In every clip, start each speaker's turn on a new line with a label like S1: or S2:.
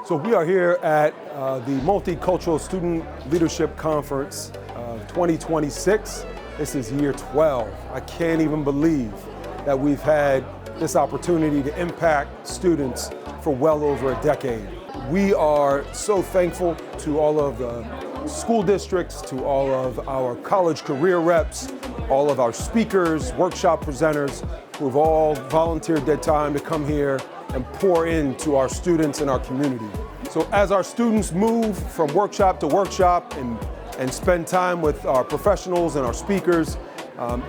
S1: So we are here at the Multicultural Student Leadership Conference 2026. This is year 12. I can't even believe that we've had this opportunity to impact students for well over a decade. We are so thankful to all of the school districts, to all of our college career reps, all of our speakers, workshop presenters, who've all volunteered their time to come here and pour into our students and our community. So as our students move from workshop to workshop and spend time with our professionals and our speakers,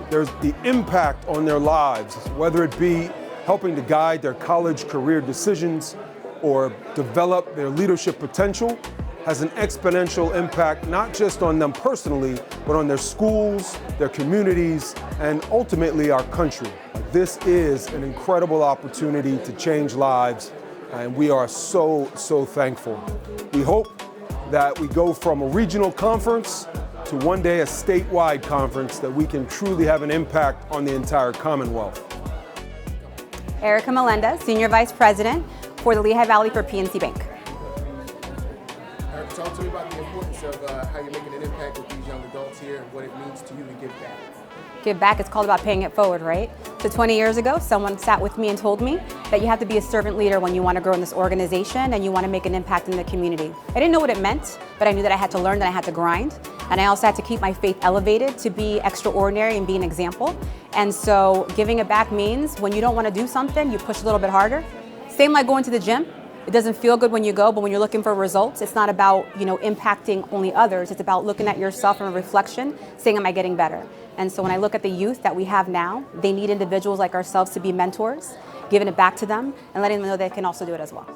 S1: there's the impact on their lives, whether it be helping to guide their college career decisions or develop their leadership potential, has an exponential impact not just on them personally, but on their schools, their communities, and ultimately our country. This is an incredible opportunity to change lives, and we are so thankful. We hope that we go from a regional conference to one day a statewide conference, that we can truly have an impact on the entire Commonwealth.
S2: Erica Melenda, Senior Vice President for the Lehigh Valley for PNC Bank.
S3: Erica, talk to me about the importance of how you're making an impact with these young adults here and what it means to you to give back.
S2: Give back, it's called about paying it forward, right? So 20 years ago, someone sat with me and told me that you have to be a servant leader when you want to grow in this organization and you want to make an impact in the community. I didn't know what it meant, but I knew that I had to learn, that I had to grind. And I also had to keep my faith elevated to be extraordinary and be an example. And so giving it back means when you don't want to do something, you push a little bit harder. Same like going to the gym. It doesn't feel good when you go, but when you're looking for results, it's not about, impacting only others. It's about looking at yourself in a reflection, saying, am I getting better? And so when I look at the youth that we have now, they need individuals like ourselves to be mentors, giving it back to them and letting them know they can also do it as well.